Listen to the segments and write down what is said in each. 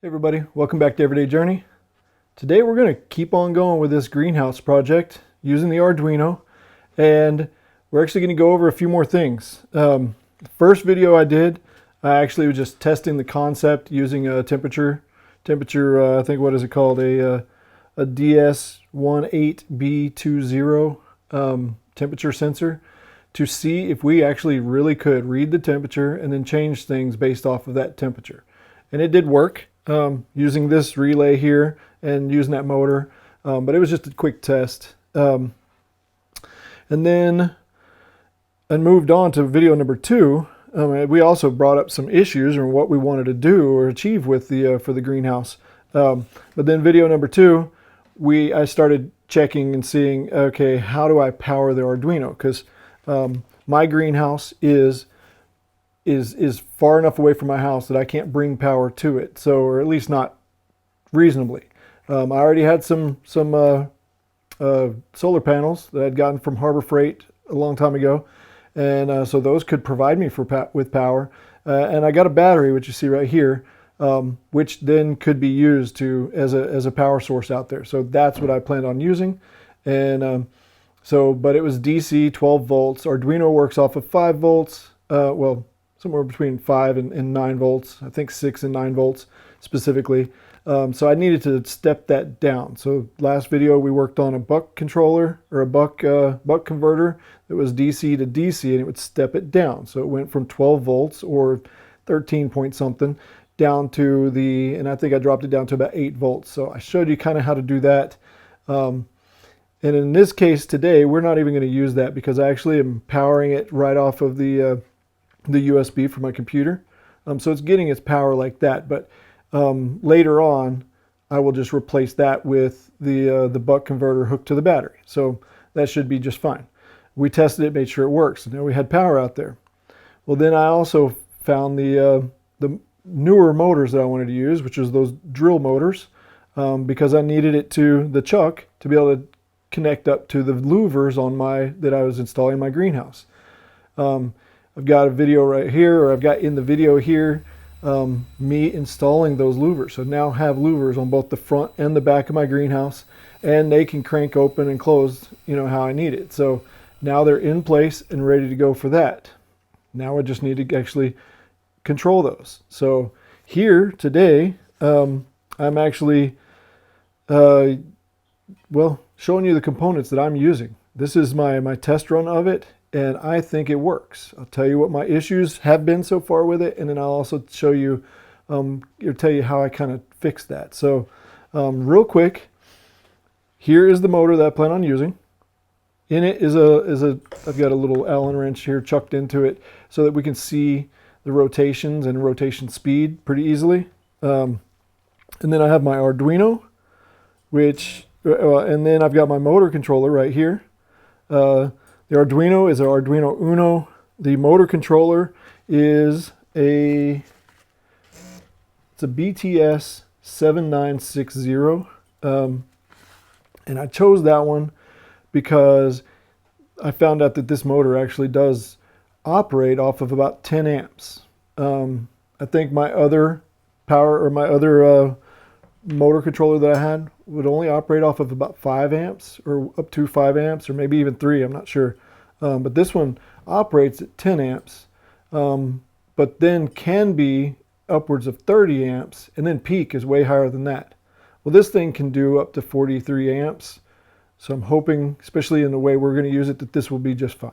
Hey everybody, welcome back to Everyday Journey. Today we're going to keep on going with this greenhouse project using the Arduino, and we're actually going to go over a few more things. The first video I did, I actually was just testing the concept using a temperature, I think what is it called, a DS18B20 temperature sensor, to see if we actually really could read the temperature and then change things based off of that temperature. And it did work. Using this relay here and using that motor, but it was just a quick test. And then I moved on to video number 2. We also brought up some issues or what we wanted to do or achieve with the for the greenhouse. But then video number 2, I started checking and seeing, okay, how do I power the Arduino? Because my greenhouse is far enough away from my house that I can't bring power to it, so, or at least not reasonably. I already had some solar panels that I'd gotten from Harbor Freight a long time ago, and so those could provide me with power. And I got a battery, which you see right here, which then could be used as a power source out there. So that's what I planned on using, and but it was DC 12 volts. Arduino works off of 5 volts. Well, somewhere between 5 and 9 volts, I think 6 and 9 volts specifically. So I needed to step that down. So last video we worked on a buck controller, or a buck converter that was DC to DC, and it would step it down. So it went from 12 volts or 13 point something down to and I think I dropped it down to about 8 volts. So I showed you kind of how to do that. And in this case today, we're not even going to use that because I actually am powering it right off of the USB for my computer. So it's getting its power like that, but later on I will just replace that with the buck converter hooked to the battery. So that should be just fine. We tested it, made sure it works, and now we had power out there. Well, then I also found the newer motors that I wanted to use, which is those drill motors, because I needed it to the chuck to be able to connect up to the louvers that I was installing in my greenhouse. I've got a video right here, or I've got in the video here, me installing those louvers. So now I have louvers on both the front and the back of my greenhouse, and they can crank open and close, how I need it. So now they're in place and ready to go for that. Now I just need to actually control those. So here today, I'm actually, showing you the components that I'm using. This is my test run of it, and I think it works. I'll tell you what my issues have been so far with it, and then I'll also show you, tell you how I kind of fixed that. So real quick, here is the motor that I plan on using. In it I've got a little Allen wrench here chucked into it so that we can see the rotations and rotation speed pretty easily. And then I have my Arduino, and then I've got my motor controller right here. The Arduino is an Arduino UNO. The motor controller is it's a BTS 7960. And I chose that one because I found out that this motor actually does operate off of about 10 amps. I think my other motor controller that I had would only operate off of about 5 amps or up to 5 amps, or maybe even 3, I'm not sure. But this one operates at 10 amps, but then can be upwards of 30 amps, and then peak is way higher than that. Well, this thing can do up to 43 amps, so I'm hoping, especially in the way we're going to use it, that this will be just fine.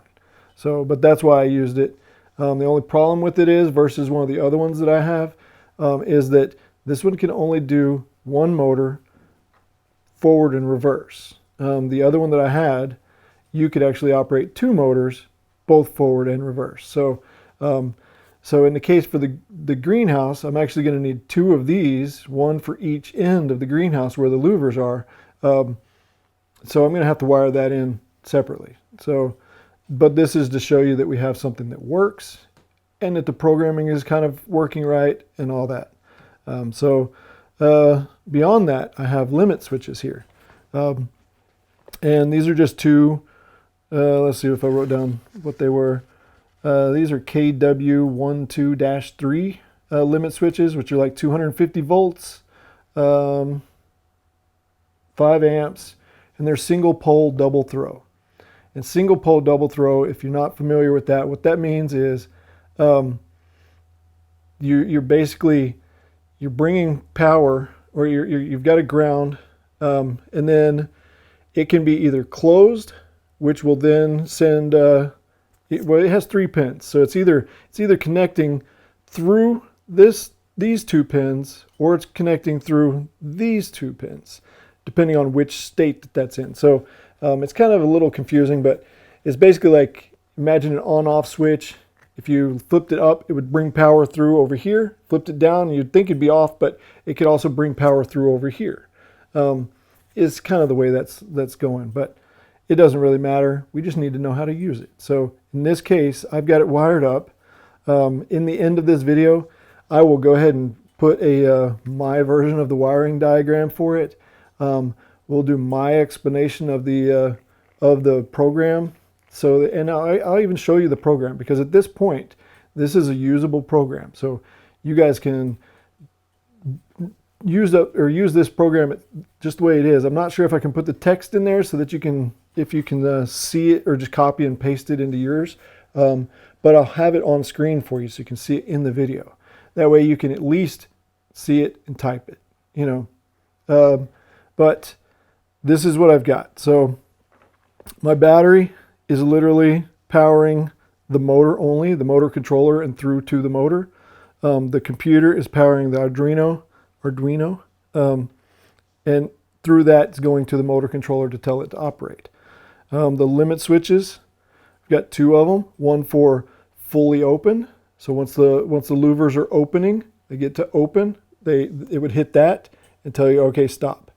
So, but that's why I used it. The only problem with it is, versus one of the other ones that I have, is that this one can only do one motor forward and reverse. The other one that I had, you could actually operate 2 motors, both forward and reverse. So so in the case for the greenhouse, I'm actually going to need 2 of these, one for each end of the greenhouse where the louvers are. So I'm going to have to wire that in separately. So, but this is to show you that we have something that works and that the programming is kind of working right and all that. Beyond that, I have limit switches here. And these are just 2, let's see if I wrote down what they were. These are KW12-3 limit switches, which are like 250 volts, 5 amps, and they're single pole double throw. And single pole double throw, if you're not familiar with that, what that means is you're basically bringing power, or you've got a ground, and then it can be either closed, which will then send well, it has 3 pins, so it's either connecting through these 2 pins, or it's connecting through these 2 pins, depending on which state that's in. So it's kind of a little confusing, but it's basically like, imagine an on-off switch. If you flipped it up, it would bring power through over here. Flipped it down, you'd think it'd be off, but it could also bring power through over here. Is kind of the way that's going, but it doesn't really matter. We just need to know how to use it. So in this case, I've got it wired up. In the end of this video, I will go ahead and put my version of the wiring diagram for it. We'll do my explanation of the program. So, and I'll even show you the program, because at this point, this is a usable program. So you guys can use this program just the way it is. I'm not sure if I can put the text in there so that you can, if you can see it, or just copy and paste it into yours. But I'll have it on screen for you so you can see it in the video. That way you can at least see it and type it, you know. But this is what I've got. So my battery is literally powering the motor only, the motor controller, and through to the motor. The computer is powering the Arduino, and through that it's going to the motor controller to tell it to operate. The limit switches, we've got 2 of them. One for fully open. So once the louvers are opening, they get to open, it would hit that and tell you, okay, stop.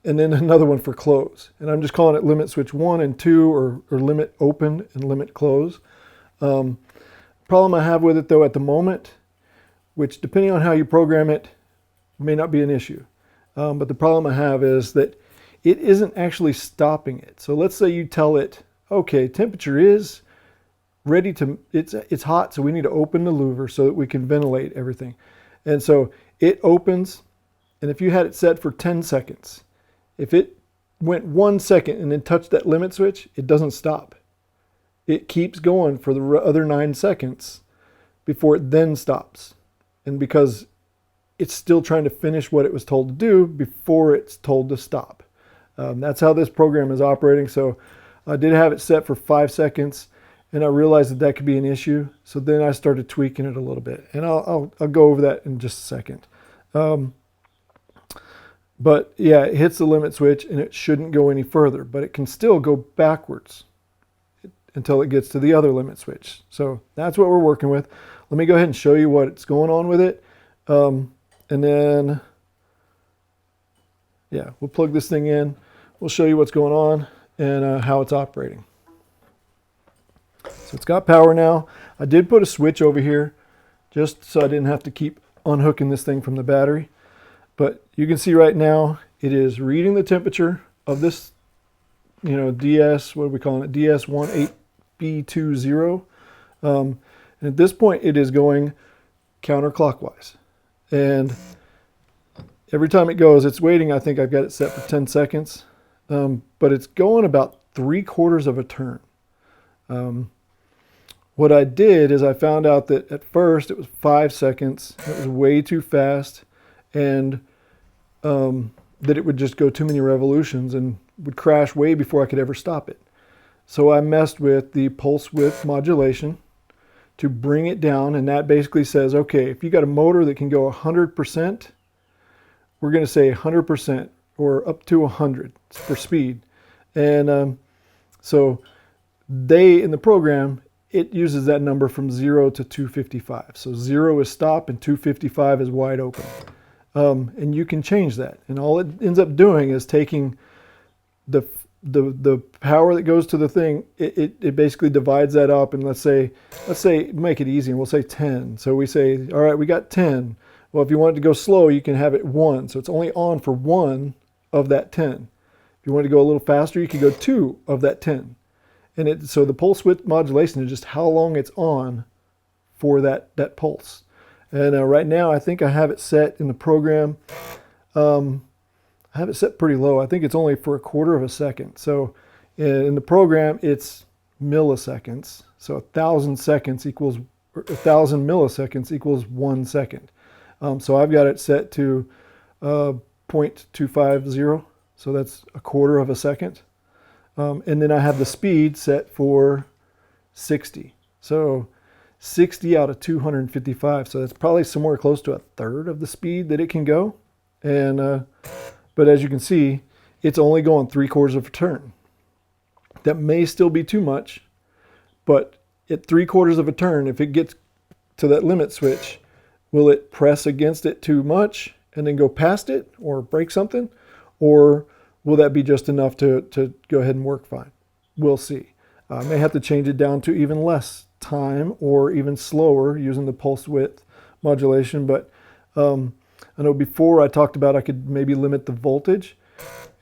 And then another one for close. And I'm just calling it limit switch 1 and 2, or limit open and limit close. Problem I have with it though at the moment, which depending on how you program it, may not be an issue. But the problem I have is that it isn't actually stopping it. So let's say you tell it, okay, temperature is ready to, it's hot, so we need to open the louver so that we can ventilate everything. And so it opens, and if you had it set for 10 seconds, if it went 1 second and then touched that limit switch, it doesn't stop. It keeps going for the other 9 seconds before it then stops. And because it's still trying to finish what it was told to do before it's told to stop. That's how this program is operating. So I did have it set for 5 seconds, and I realized that could be an issue. So then I started tweaking it a little bit, and I'll go over that in just a second. But yeah, it hits the limit switch and it shouldn't go any further, but it can still go backwards until it gets to the other limit switch. So that's what we're working with. Let me go ahead and show you what's going on with it. And then, yeah, we'll plug this thing in. We'll show you what's going on and how it's operating. So it's got power now. I did put a switch over here just so I didn't have to keep unhooking this thing from the battery. But you can see right now it is reading the temperature of this, you know, DS, what are we calling it? DS18B20. And at this point it is going counterclockwise. And every time it goes, it's waiting. I think I've got it set for 10 seconds. But it's going about 3/4 of a turn. What I did is I found out that at first it was 5 seconds. It was way too fast. And that it would just go too many revolutions and would crash way before I could ever stop it. So I messed with the pulse width modulation to bring it down, and that basically says, okay, if you got a motor that can go 100%, we're going to say 100% or up to 100 for speed. And so in the program, it uses that number from 0 to 255. So 0 is stop and 255 is wide open. And you can change that, and all it ends up doing is taking the power that goes to the thing. It basically divides that up, and let's say make it easy, and we'll say 10. So we say, all right, we got 10. Well, if you want it to go slow, you can have it 1. So it's only on for 1 of that 10. If you want to go a little faster, you can go 2 of that 10. And so the pulse width modulation is just how long it's on for that pulse. And right now I think I have it set in the program. I have it set pretty low. I think it's only for 1/4 of a second. So in the program it's milliseconds. So 1,000 seconds equals, or 1,000 milliseconds equals 1 second. So I've got it set to 0.250. So that's 1/4 of a second. And then I have the speed set for 60. So 60 out of 255. So that's probably somewhere close to 1/3 of the speed that it can go. And but as you can see, it's only going 3/4 of a turn. That may still be too much, but at 3/4 of a turn, if it gets to that limit switch, will it press against it too much and then go past it or break something? Or will that be just enough to go ahead and work fine? We'll see. I may have to change it down to even less time or even slower using the pulse width modulation. But I know before I talked about I could maybe limit the voltage,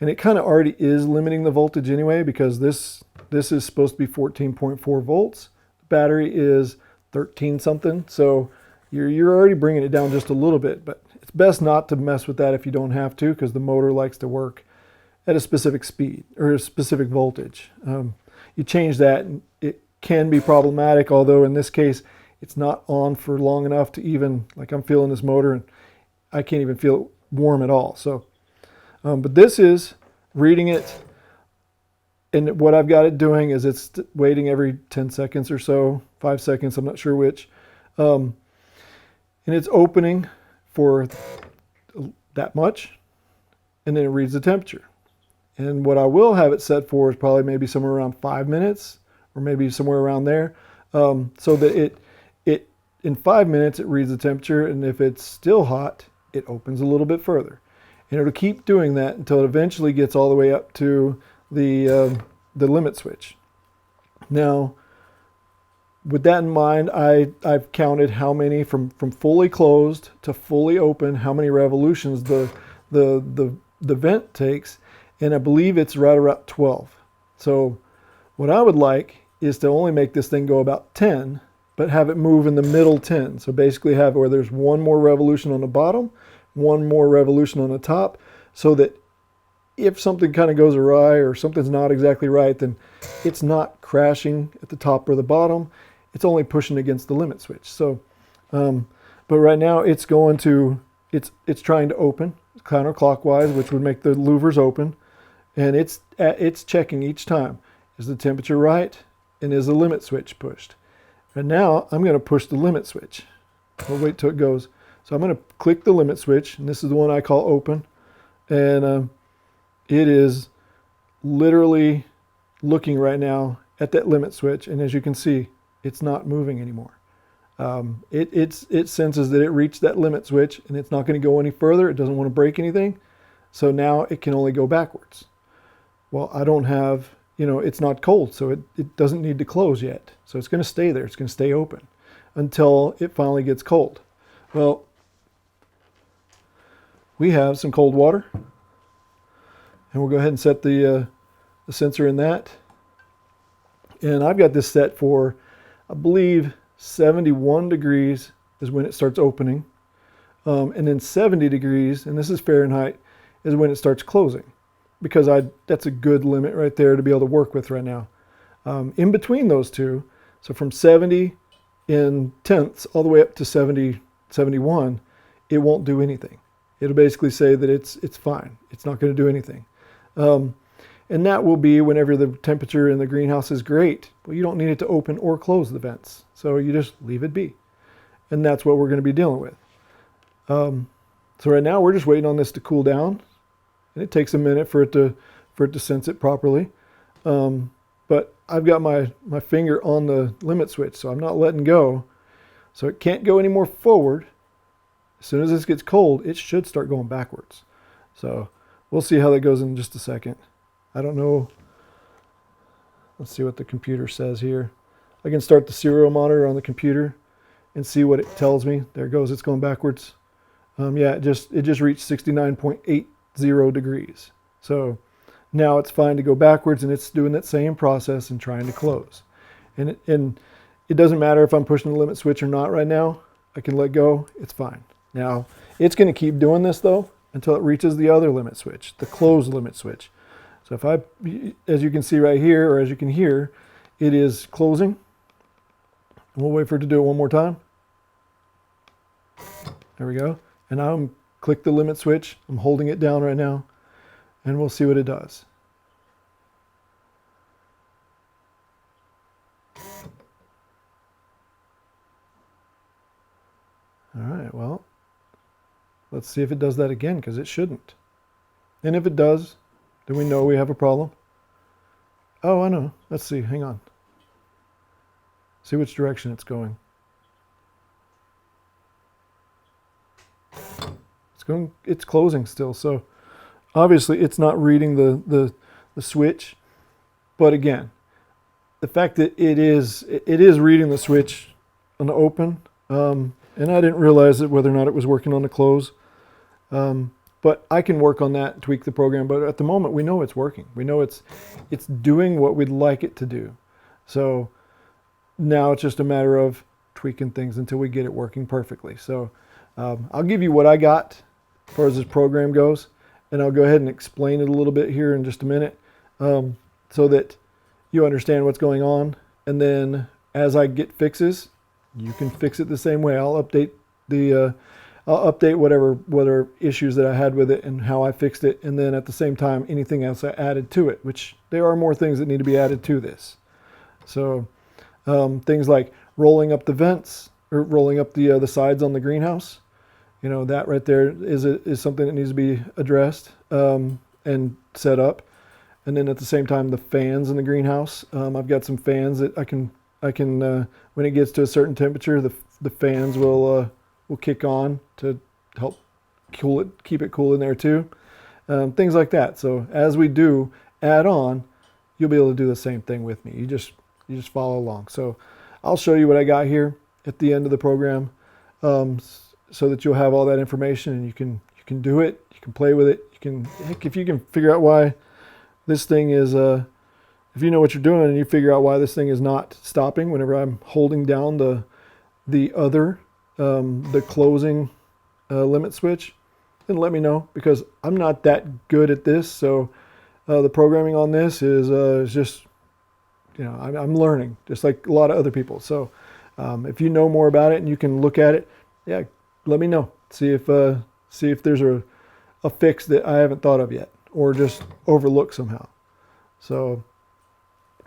and it kind of already is limiting the voltage anyway, because this is supposed to be 14.4 volts. The battery is 13 something. So you're already bringing it down just a little bit, but it's best not to mess with that if you don't have to, because the motor likes to work at a specific speed or a specific voltage. You change that and it can be problematic, although in this case it's not on for long enough to even, like I'm feeling this motor and I can't even feel it warm at all. So, but this is reading it, and what I've got it doing is it's waiting every 10 seconds or so, 5 seconds, I'm not sure which. And it's opening for that much, and then it reads the temperature. And what I will have it set for is probably maybe somewhere around 5 minutes, or maybe somewhere around there, so that it in 5 minutes it reads the temperature, and if it's still hot, it opens a little bit further. And it'll keep doing that until it eventually gets all the way up to the limit switch. Now, with that in mind, I've counted how many from fully closed to fully open, how many revolutions the vent takes, and I believe it's right around 12. So what I would like is to only make this thing go about 10, but have it move in the middle 10. So basically have where there's one more revolution on the bottom, one more revolution on the top, so that if something kind of goes awry or something's not exactly right, then it's not crashing at the top or the bottom. It's only pushing against the limit switch. So, but right now it's going to, it's trying to open counterclockwise, which would make the louvers open, and it's checking each time. Is the temperature right? And is the limit switch pushed? And now I'm going to push the limit switch. We'll wait till it goes. So I'm going to click the limit switch, and this is the one I call open. And it is literally looking right now at that limit switch, and as you can see, it's not moving anymore. It senses that it reached that limit switch, and it's not going to go any further. It doesn't want to break anything, so now it can only go backwards. Well, I don't have, it's not cold, so it doesn't need to close yet. So it's going to stay there. It's going to stay open until it finally gets cold. Well, we have some cold water, and we'll go ahead and set the sensor in that. And I've got this set for, I believe, 71 degrees is when it starts opening. And then 70 degrees, and this is Fahrenheit, is when it starts closing. Because that's a good limit right there to be able to work with right now. In between those two, so from 70 in tenths all the way up to 70, 71, it won't do anything. It'll basically say that it's fine. It's not going to do anything. And that will be whenever the temperature in the greenhouse is great. Well, you don't need it to open or close the vents. So you just leave it be. And that's what we're going to be dealing with. So right now we're just waiting on this to cool down. And it takes a minute for it to sense it properly. But I've got my finger on the limit switch, so I'm not letting go. So it can't go any more forward. As soon as this gets cold, it should start going backwards. So we'll see how that goes in just a second. I don't know. Let's see what the computer says here. I can start the serial monitor on the computer and see what it tells me. There it goes. It's going backwards. Yeah, it just reached 69.80 degrees. So now it's fine to go backwards, and it's doing that same process and trying to close. And it doesn't matter if I'm pushing the limit switch or not right now. I can let go, it's fine. Now, it's going to keep doing this though until it reaches the other limit switch, the closed limit switch. So if I, as you can see right here, or as you can hear, it is closing. We'll wait for it to do it one more time. There we go. And now I'm click the limit switch. I'm holding it down right now, and we'll see what it does. All right, well, let's see if it does that again, because it shouldn't. And if it does, then we know we have a problem. Oh, I know. Let's see. Hang on. See which direction it's going. It's closing still, so obviously it's not reading the switch. But again, the fact that it is reading the switch on the open, and I didn't realize that whether or not it was working on the close. But I can work on that, tweak the program. But at the moment, we know it's working. We know it's doing what we'd like it to do. So now it's just a matter of tweaking things until we get it working perfectly. So I'll give you what I got as far as this program goes, and I'll go ahead and explain it a little bit here in just a minute, so that you understand what's going on. And then as I get fixes, you can fix it the same way. I'll update whatever issues that I had with it and how I fixed it, and then at the same time anything else I added to it, which there are more things that need to be added to this. So things like rolling up the vents, or rolling up the sides on the greenhouse. You know, that right there is something that needs to be addressed and set up. And then at the same time, the fans in the greenhouse. I've got some fans that I can when it gets to a certain temperature, the fans will kick on to help cool it, keep it cool in there too. Things like that. So as we do add on, you'll be able to do the same thing with me. You just follow along. So I'll show you what I got here at the end of the program, so that you'll have all that information, and you can do it. You can play with it. If you can figure out why this thing is, if you know what you're doing and you figure out why this thing is not stopping whenever I'm holding down the closing limit switch, then let me know, because I'm not that good at this. So the programming on this is just, you know, I'm learning just like a lot of other people. So if you know more about it and you can look at it, yeah, let me know. See if there's a fix that I haven't thought of yet, or just overlooked somehow. So,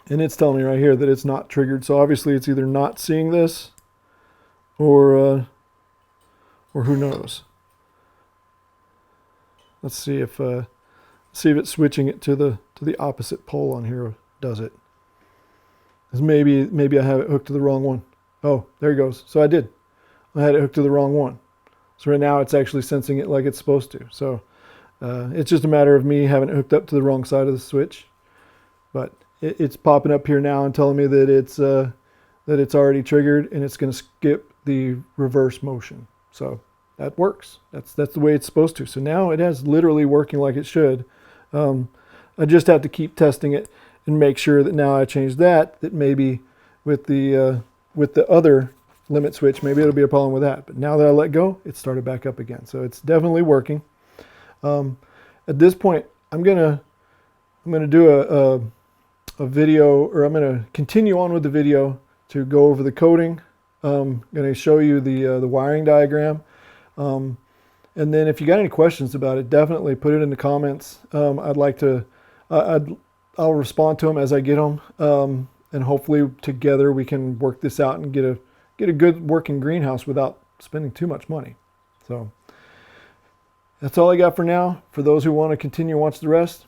and it's telling me right here that it's not triggered. So obviously it's either not seeing this, or who knows. Let's see if it's switching it to the opposite pole on here does it. 'Cause maybe I have it hooked to the wrong one. Oh, there it goes. So I did. I had it hooked to the wrong one. So right now it's actually sensing it like it's supposed to. So it's just a matter of me having it hooked up to the wrong side of the switch. But it's popping up here now and telling me that it's already triggered, and it's going to skip the reverse motion. So that works. That's the way it's supposed to. So now it has literally working like it should. I just have to keep testing it and make sure that now I change that maybe with the other limit switch, maybe it'll be a problem with that. But now that I let go, it started back up again. So it's definitely working. At this point, I'm gonna do a video, or I'm gonna continue on with the video to go over the coding. I'm gonna show you the wiring diagram. And then if you got any questions about it, definitely put it in the comments. I'll respond to them as I get them. And hopefully together we can work this out and get a good working greenhouse without spending too much money. So that's all I got for now. For those who want to continue and watch the rest,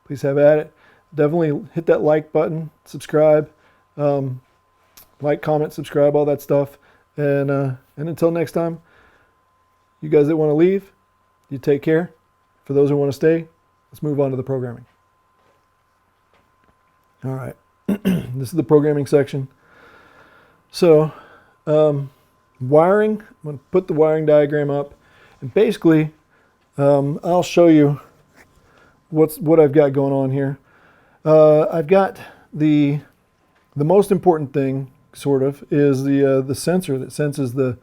please have at it. Definitely hit that like button, subscribe, like, comment, subscribe, all that stuff. And until next time, you guys that want to leave, you take care. For those who want to stay, let's move on to the programming. All right. This is the programming section. So wiring, I'm going to put the wiring diagram up, and basically I'll show you what I've got going on here. I've got the most important thing sort of, is the sensor that senses the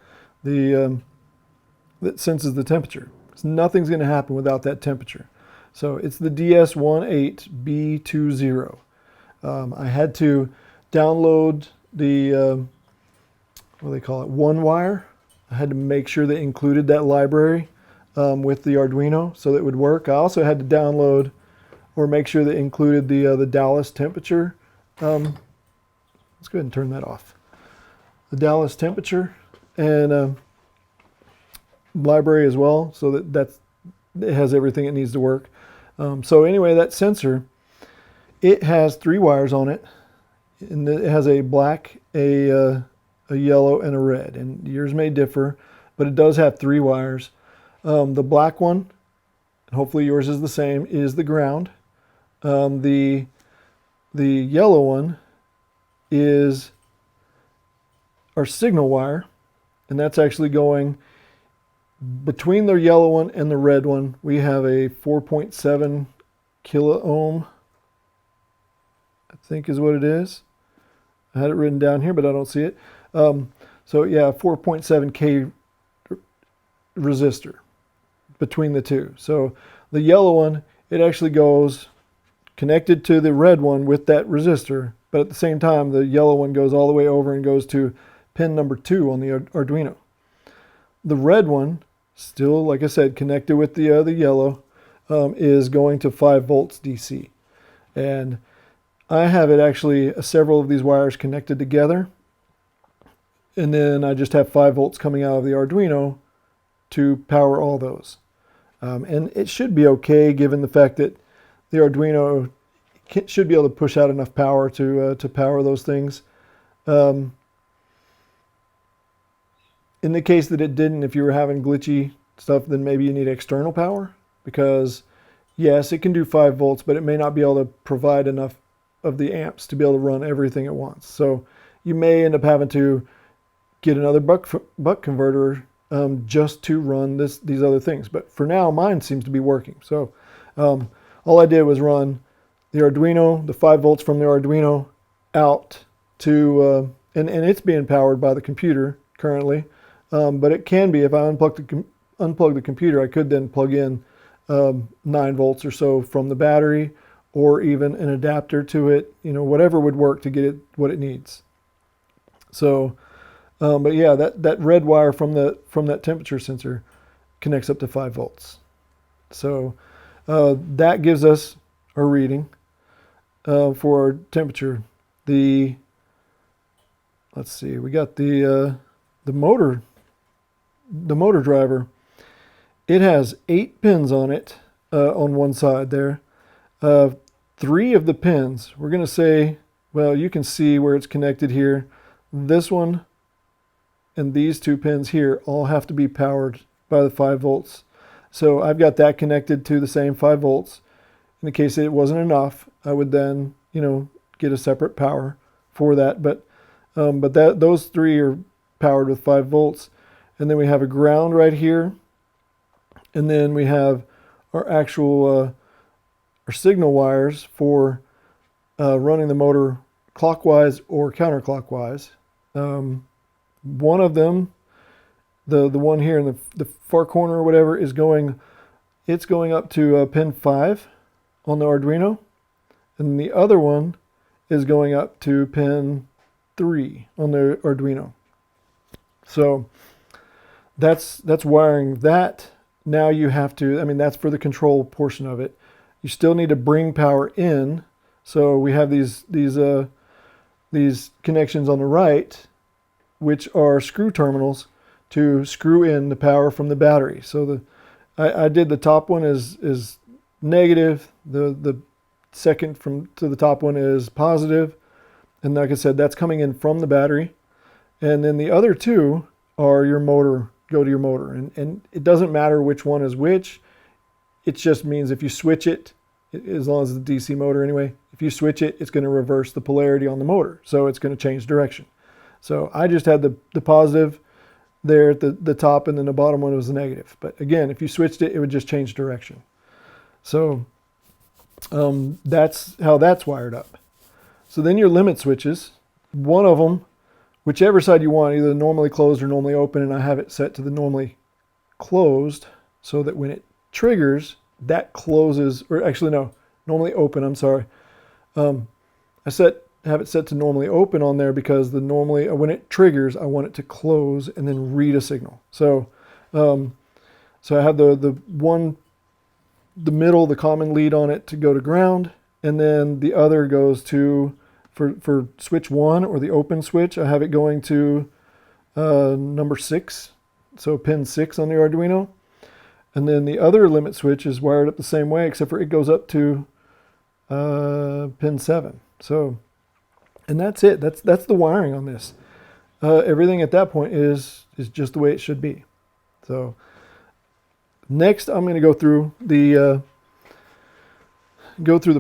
temperature. So nothing's going to happen without that temperature. So it's the DS18B20. I had to download the what do they call it, OneWire. I had to make sure they included that library with the Arduino so that it would work. I also had to download or make sure they included the Dallas temperature. Let's go ahead and turn that off. The Dallas temperature and library as well, so that it has everything it needs to work. So anyway, that sensor, it has 3 wires on it, and it has a black, a yellow, and a red. And yours may differ, but it does have 3 wires. The black one, and hopefully yours is the same, is the ground. The yellow one is our signal wire, and that's actually going between the yellow one and the red one. We have a 4.7 kilo ohm, I think is what it is. I had it written down here, but I don't see it. So yeah, 4.7K resistor between the two. So the yellow one, it actually goes connected to the red one with that resistor, but at the same time, the yellow one goes all the way over and goes to pin number 2 on the Arduino. The red one, still, like I said, connected with the yellow, is going to 5 volts DC. And I have it actually, several of these wires connected together, and then I just have 5 volts coming out of the Arduino to power all those. And it should be okay, given the fact that the Arduino should be able to push out enough power to power those things. In the case that it didn't, if you were having glitchy stuff, then maybe you need external power, because yes, it can do 5 volts, but it may not be able to provide enough of the amps to be able to run everything at once. So you may end up having to get another buck converter just to run these other things. But for now, mine seems to be working. So all I did was run the Arduino, the 5 volts from the Arduino out to, and it's being powered by the computer currently. But it can be, if I unplug the computer, I could then plug in 9 volts or so from the battery, or even an adapter to it, whatever would work to get it what it needs. So, but yeah, that red wire from that temperature sensor connects up to 5 volts. So that gives us our reading for our temperature. Let's see, we got the motor driver. It has 8 pins on it on one side there. 3 of the pins, we're going to say, well, you can see where it's connected here. This one and these 2 pins here all have to be powered by the 5 volts. So I've got that connected to the same 5 volts. In the case that it wasn't enough, I would then, get a separate power for that. But those 3 are powered with 5 volts. And then we have a ground right here. And then we have our actual our signal wires for running the motor clockwise or counterclockwise. One of them, the one here in the far corner or whatever, it's going up to pin 5 on the Arduino, and the other one is going up to pin 3 on the Arduino. So that's wiring that. Now you have to, that's for the control portion of it. You still need to bring power in. So we have these connections on the right, which are screw terminals to screw in the power from the battery. So I did the top one is negative. The second to the top one is positive. And like I said, that's coming in from the battery. And then the other 2 are your motor, go to your motor. And it doesn't matter which one is which. It just means if you switch it, as long as it's a DC motor anyway, if you switch it, it's going to reverse the polarity on the motor. So it's going to change direction. So I just had the positive there at the top, and then the bottom one was the negative. But again, if you switched it, it would just change direction. So that's how that's wired up. So then your limit switches, one of them whichever side you want, either normally closed or normally open, and I have it set to the normally closed so that when it triggers, that closes, or actually no, normally open, I'm sorry. I have it set to normally open on there because the normally, when it triggers, I want it to close and then read a signal. So so I have the middle, the common lead on it to go to ground, and then the other goes to, for switch 1 or the open switch, I have it going to number 6, so pin 6 on the Arduino. And then the other limit switch is wired up the same way, except for it goes up to pin 7. So, and that's it. That's the wiring on this. Everything at that point is just the way it should be. So next, I'm going to go through the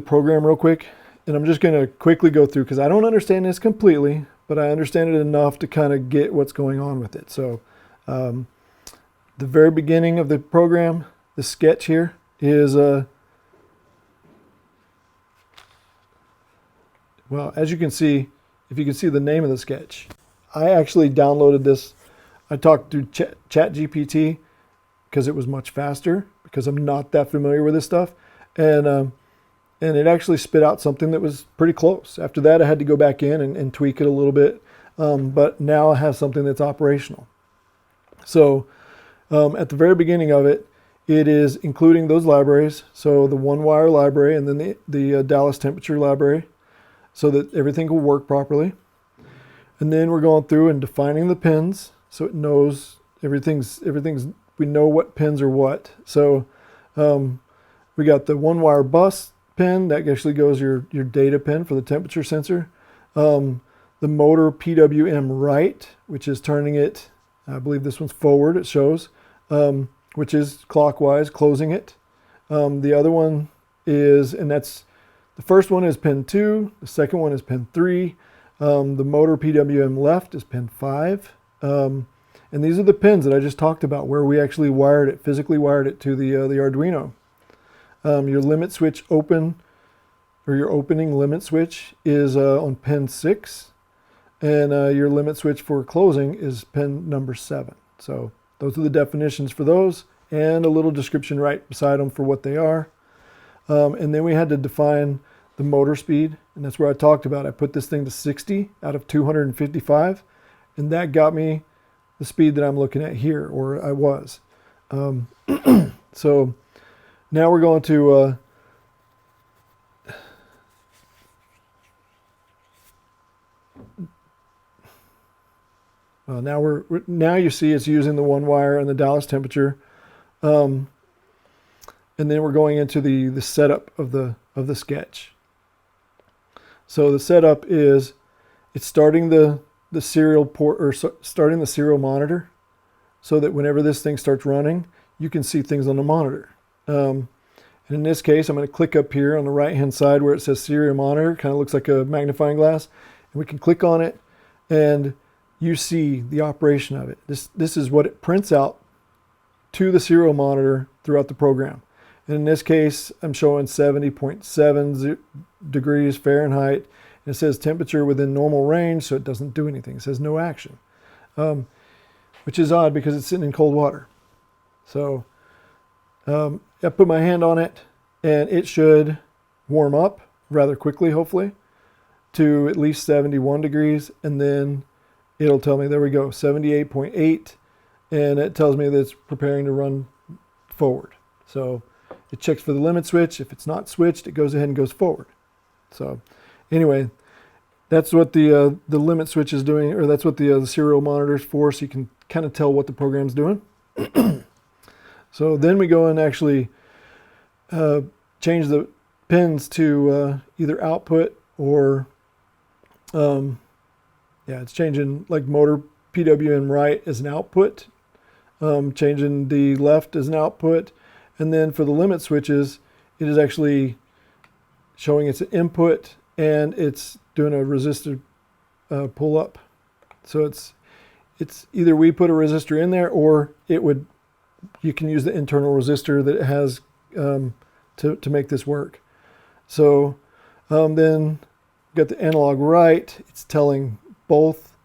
program real quick, and I'm just going to quickly go through because I don't understand this completely, but I understand it enough to kind of get what's going on with it. So the very beginning of the program, the sketch here is well, as you can see, if you can see the name of the sketch, I actually downloaded this. I talked through ChatGPT because it was much faster, because I'm not that familiar with this stuff, and it actually spit out something that was pretty close. After that, I had to go back in and tweak it a little bit, but now I have something that's operational. So at the very beginning of it, it is including those libraries, so the OneWire library and then the Dallas Temperature library, so that everything will work properly. And then we're going through and defining the pins, so it knows everything's we know what pins are what. So we got the OneWire bus pin that actually goes your data pin for the temperature sensor. The motor PWM right, which is turning it, I believe this one's forward, it shows, which is clockwise, closing it. The other one is, and that's, the first one is pin 2, the second one is pin 3. The motor PWM left is pin 5. And these are the pins that I just talked about where we actually wired it, physically wired it to the Arduino. Your limit switch open, or your opening limit switch is on pin 6. And your limit switch for closing is pin number 7. So those are the definitions for those, and a little description right beside them for what they are. And then we had to define the motor speed, and that's where I talked about. I put this thing to 60 out of 255, and that got me the speed that I'm looking at here, or I was. So now we're going to now you see it's using the OneWire and the Dallas temperature, and then we're going into the setup of the sketch. So the setup is, it's starting the serial port, or starting the serial monitor, so that whenever this thing starts running, you can see things on the monitor. And in this case, I'm going to click up here on the right hand side where it says serial monitor, kind of looks like a magnifying glass, and we can click on it and you see the operation of it. This is what it prints out to the serial monitor throughout the program. And in this case, I'm showing 70.7 degrees Fahrenheit. And it says temperature within normal range, so it doesn't do anything. It says no action, which is odd because it's sitting in cold water. So I put my hand on it, and it should warm up rather quickly, hopefully, to at least 71 degrees. And then it'll tell me, there we go, 78.8. And it tells me that it's preparing to run forward. So it checks for the limit switch. If it's not switched, it goes ahead and goes forward. So anyway, that's what the limit switch is doing, or that's what the serial monitor is for, so you can kind of tell what the program's doing. So then we go and actually change the pins to either output or, it's changing like motor PWM right as an output, changing the left as an output. And then for the limit switches, it is actually showing it's an input, and it's doing a resistor pull up. So it's either we put a resistor in there, or you can use the internal resistor that it has to make this work. So then got the analog right. It's telling both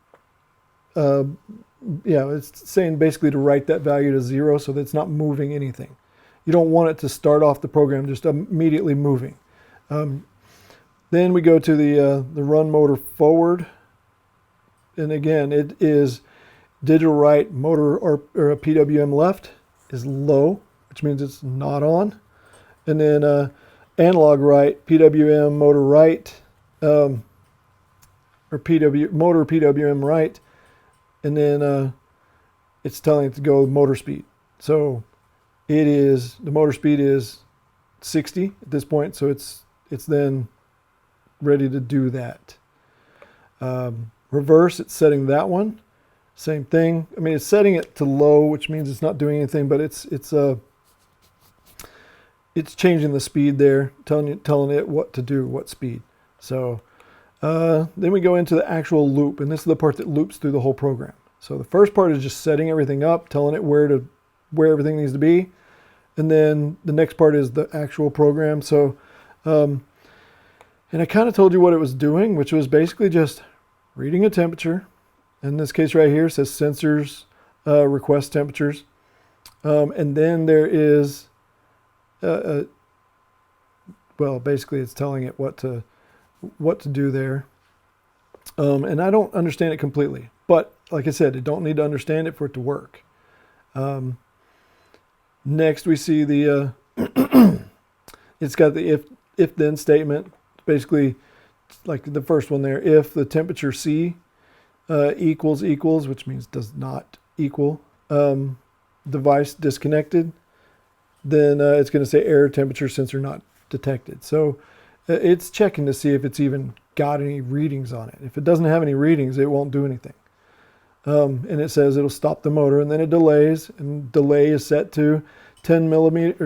yeah, it's saying basically to write that value to 0 so that it's not moving anything. You don't want it to start off the program just immediately moving. Then we go to the run motor forward. And again, it is digital right motor or a PWM left is low, which means it's not on. And then analog right, PWM motor right, or motor PWM right. And then it's telling it to go motor speed. So it is, the motor speed is 60 at this point, so it's then ready to do that. Reverse, it's setting that one. Same thing. I mean, it's setting it to low, which means it's not doing anything, but it's changing the speed there, telling it what to do, what speed. So then we go into the actual loop, and this is the part that loops through the whole program. So the first part is just setting everything up, telling it where everything needs to be, and then the next part is the actual program. So, and I kind of told you what it was doing, which was basically just reading a temperature. In this case right here, it says sensors request temperatures, and then there is, well, basically it's telling it what to do there. And I don't understand it completely, but like I said, you don't need to understand it for it to work. Next, we see the it's got the if then statement. Basically, like the first one there, if the temperature C equals, which means does not equal, device disconnected, then it's going to say error temperature sensor not detected. So it's checking to see if it's even got any readings on it. If it doesn't have any readings, it won't do anything. And it says it'll stop the motor, and then it delays, and delay is set to 10,000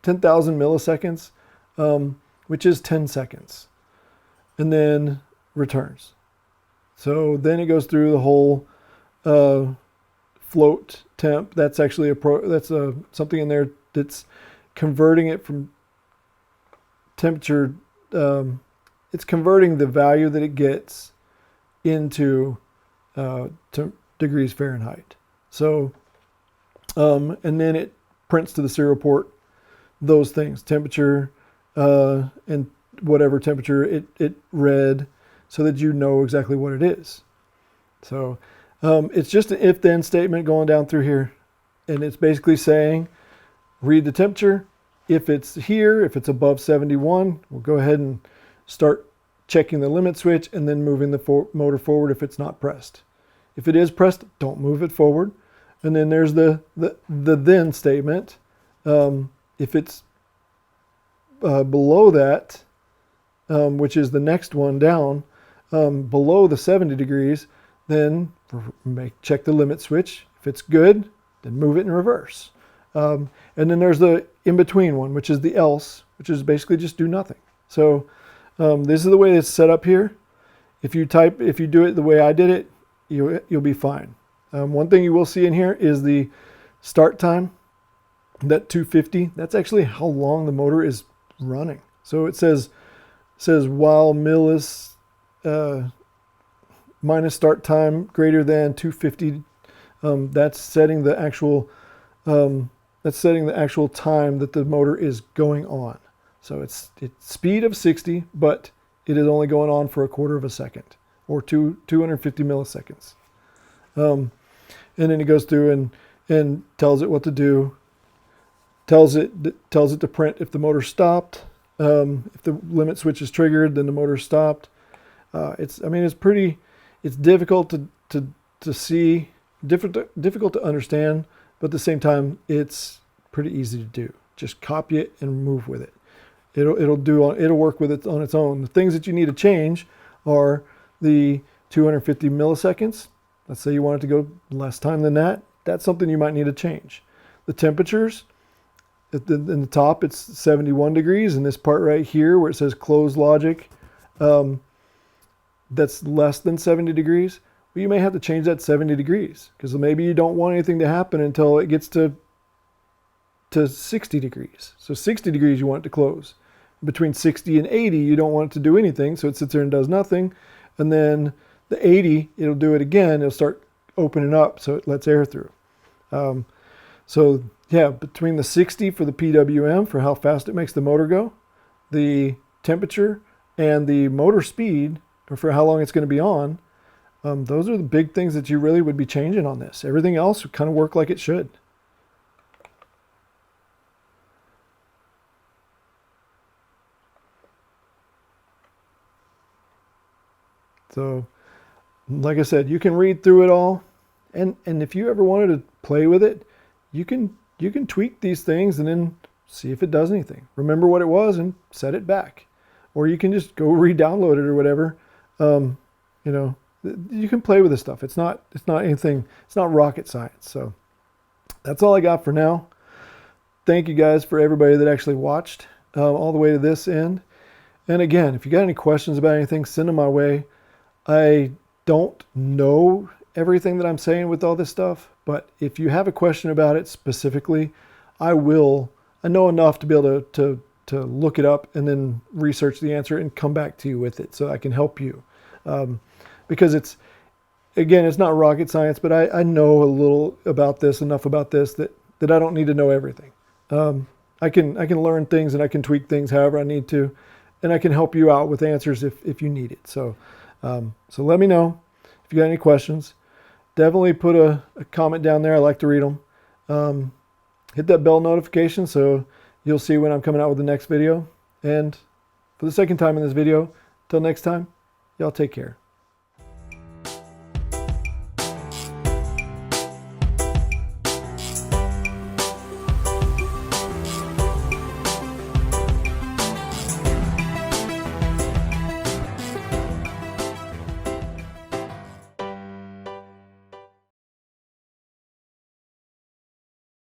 milliseconds, which is 10 seconds, and then returns. So then it goes through the whole float temp. That's actually something in there that's converting it from temperature. It's converting the value that it gets into degrees Fahrenheit. So, and then it prints to the serial port those things, temperature and whatever temperature it read, so that you know exactly what it is. So it's just an if-then statement going down through here, and it's basically saying, read the temperature. If it's here, if it's above 71, we'll go ahead and start checking the limit switch and then moving the motor forward if it's not pressed. If it is pressed, don't move it forward. And then there's the then statement. If it's below that, which is the next one down, below the 70 degrees, then check the limit switch. If it's good, then move it in reverse. And then there's the in-between one, which is the else, which is basically just do nothing. So this is the way it's set up here. If you do it the way I did it, you'll be fine. One thing you will see in here is the start time, that 250. That's actually how long the motor is running. So it says while minus start time greater than 250. That's setting the actual time that the motor is going on. So it's speed of 60, but it is only going on for a quarter of a second, or 250 milliseconds. And then it goes through and tells it what to do. Tells it to print if the motor stopped. If the limit switch is triggered, then the motor stopped. It's difficult to see, difficult to understand, but at the same time, it's pretty easy to do. Just copy it and move with it. It'll work with it on its own. The things that you need to change are the 250 milliseconds. Let's say you want it to go less time than that. That's something you might need to change. The temperatures, in the top, it's 71 degrees. And this part right here where it says close logic, that's less than 70 degrees. Well, you may have to change that 70 degrees because maybe you don't want anything to happen until it gets to 60 degrees. So 60 degrees you want it to close. Between 60 and 80 you don't want it to do anything, so it sits there and does nothing. And then the 80, it'll do it again. It'll start opening up so it lets air through. So yeah, between the 60 for the PWM for how fast it makes the motor go, the temperature, and the motor speed, or for how long it's going to be on, those are the big things that you really would be changing on this. Everything else would kind of work like it should. So, like I said, you can read through it all, and if you ever wanted to play with it, you can tweak these things and then see if it does anything. Remember what it was and set it back, or you can just go re-download it or whatever. You know, you can play with this stuff. It's not anything. It's not rocket science. So that's all I got for now. Thank you guys for everybody that actually watched all the way to this end. And again, if you got any questions about anything, send them my way. I don't know everything that I'm saying with all this stuff, but if you have a question about it specifically, I know enough to be able to look it up and then research the answer and come back to you with it so I can help you. Because it's not rocket science, but I know a little about this, enough about this that I don't need to know everything. I can learn things and I can tweak things however I need to, and I can help you out with answers if you need it. So let me know if you got any questions. Definitely put a comment down there. I like to read them. Hit that bell notification so you'll see when I'm coming out with the next video. And for the second time in this video, till next time, y'all take care.